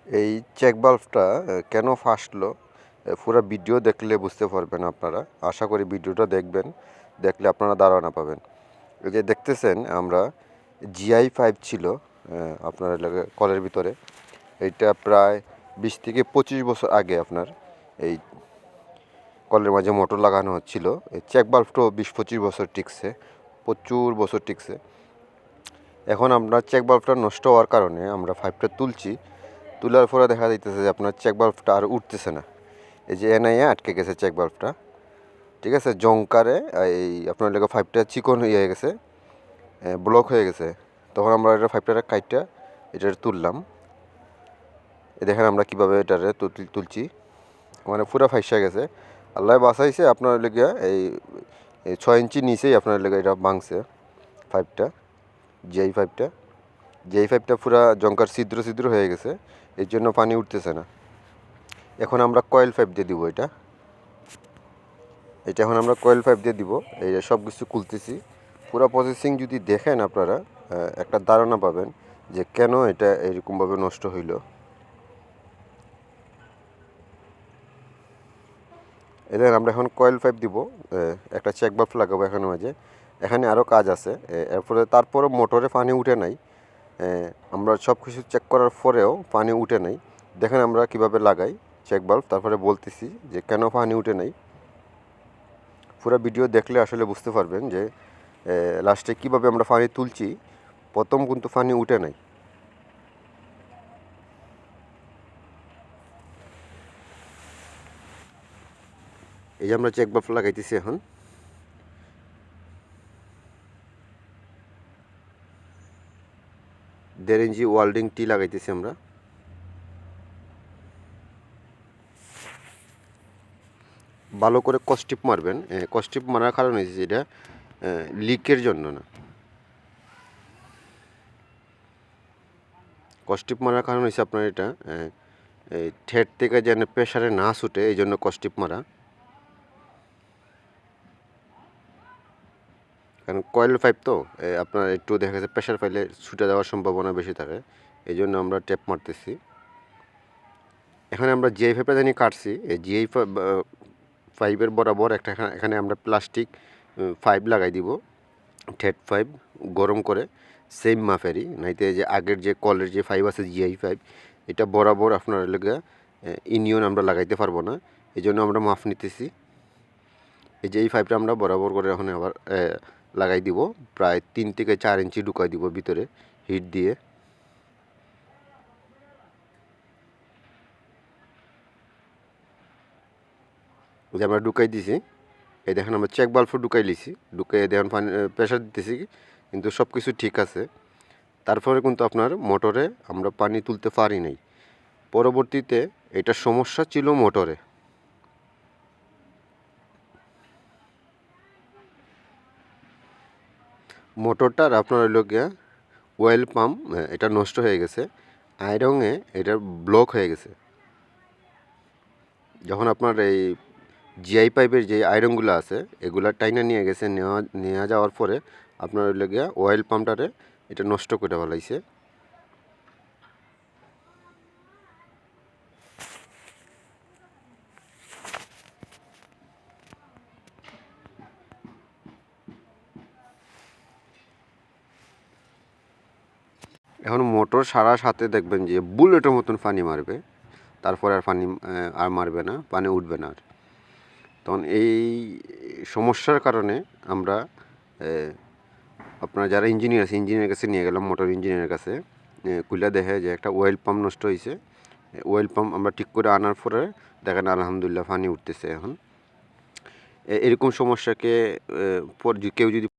এই চেক বাল্বটা কেন ফাটলো পুরো ভিডিও দেখলে বুঝতে পারবেন আপনারা। আশা করি ভিডিওটা দেখবেন, দেখলে আপনারা ধারণা পাবেন। এই যে দেখতেছেন আমরা GI5 ছিল আপনার এলাকায় কলের ভিতরে। এইটা প্রায় 20 থেকে 25 বছর আগে আপনার এই কলের মাঝে মোটর লাগানো হচ্ছিল। এই চেক বাল্বটাও 20-25 বছর টিকছে, প্রচুর বছর টিকছে। এখন আমরা চেক বাল্বটা নষ্ট হওয়ার কারণে আমরা পাইপটা তুলছি। তোলার পরে দেখা যাইতেছে যে আপনার চেক বাল্বটা আর উঠতেছে না। এই যে এনআইএ আটকে গেছে চেক বাল্বটা, ঠিক আছে। জংকারে এই আপনার লেগে পাইপটা চিকন হয়ে গেছে, ব্লক হয়ে গেছে। তখন আমরা এটা পাইপটা কাইটটা এটা তুললাম। দেখেন আমরা কীভাবে এটারে তুলছি, মানে পুরো ফাইসা গেছে। আল্লাহ বাঁচাইছে, আপনার লেগে এই 6 ইঞ্চি নিচেই আপনার লেগে এটা ভাঙছে পাইপটা, যেই পাইপটা পুরা জংকার ছিদ্র ছিদ্র হয়ে গেছে, এর জন্য পানি উঠতেছে না। এখন আমরা কয়েল পাইপ দিয়ে দিব এটা এখন আমরা কয়েল পাইপ দিয়ে দিব। এই সব কিছু খুলতেছি। পুরো প্রসেসিং যদি দেখেন আপনারা একটা ধারণা পাবেন যে কেন এটা এরকমভাবে নষ্ট হইল। এদের আমরা এখন কয়েল পাইপ দিব, একটা চেক বাল্ব লাগাবো এখানে মাঝে। এখানে আরও কাজ আছে। এরপরে তারপরও মোটরে পানি উঠে নাই। আমরা সব কিছু চেক করার পরেও পানি উঠে নাই। দেখেন আমরা কিভাবে লাগাই চেক বাল্ব, তারপরে বলতেছি যে কেন পানি উঠে নাই। পুরো ভিডিও দেখলে আসলে বুঝতে পারবেন যে লাস্টে কীভাবে আমরা পানি তুলছি। প্রথম কিন্তু পানি উঠে নাই। এই যে আমরা চেক বাল্ব লাগাইতেছি এখন। দেড় ইঞ্চি ওয়েল্ডিং টি লাগাইতেছি আমরা। ভালো করে কস্টিপ মারবেন। কস্টিপ মারার কারণ হয়েছে যেটা লিকের জন্য না, কস্টিপ মারার কারণ হয়েছে আপনার এটা এই থ্রেড থেকে যেন প্রেশারে না ছুটে, এই জন্য কস্টিপ মারা। কারণ কয়েল পাইপ তো আপনার একটু দেখা যাচ্ছে প্রেশার পাইলে ছুটে যাওয়ার সম্ভাবনা বেশি থাকে, এই জন্য আমরা টেপ মারতেছি। এখানে আমরা জিআই পাইপটা জানি কাটছি। এই জিআই পাইপের বরাবর একটা এখানে আমরা প্লাস্টিক পাইপ লাগাই দিব, থ্রেড পাইপ গরম করে সেম মাপেরই, নাইতে যে আগের যে কলের যে পাইপ আছে জিআই পাইপ, এটা বরাবর আপনার লেগে ইউনিয়ন আমরা লাগাইতে পারবো না, এই জন্য আমরা মাপ নিতেছি। এই যে এই পাইপটা আমরা বরাবর করে এখন আবার লাগাই দিব, প্রায় 3 থেকে 4 ইঞ্চি ঢুকাই দিব ভিতরে হিট দিয়ে। যে আমরা ঢুকাই দিছি, এই দেখেন আমরা চেক বাল্বও ঢুকাই লিছি, ঢুকাই দেখেন পানি প্রেশার দিতেছি, কিন্তু সব কিছু ঠিক আছে। তারপরে কিন্তু আপনার মোটরে আমরা পানি তুলতে পারি নাই। পরবর্তীতে এটা সমস্যা ছিল মোটরে। মোটরটার আপনার হইল গিয়া ওয়েল পাম্প এটা নষ্ট হয়ে গেছে, আয়রনে এটা ব্লক হয়ে গেছে। যখন আপনার এই জিআই পাইপের যে আয়রনগুলো আছে এগুলা টাইনা নিয়ে গেছে, নেওয়া যাওয়ার পরে আপনার হইল গিয়া অয়েল পাম্পটারে এটা নষ্ট করে ফেলাইছে। এখন মোটর সারার সাথে দেখবেন যে বুলেটের মতন পানি মারবে, তারপরে আর পানি আর মারবে না, পানি উঠবে না আর। তখন এই সমস্যার কারণে আমরা আপনার যারা ইঞ্জিনিয়ার আছে ইঞ্জিনিয়ারের কাছে নিয়ে গেলাম, মোটর ইঞ্জিনিয়ারের কাছে। খুলে দেখে যে একটা ওয়েল পাম্প নষ্ট হয়েছে। ওয়েল পাম্প আমরা ঠিক করে আনার পরে দেখেন আলহামদুলিল্লাহ পানি উঠতেছে এখন। এরকম সমস্যাকে কেউ যদি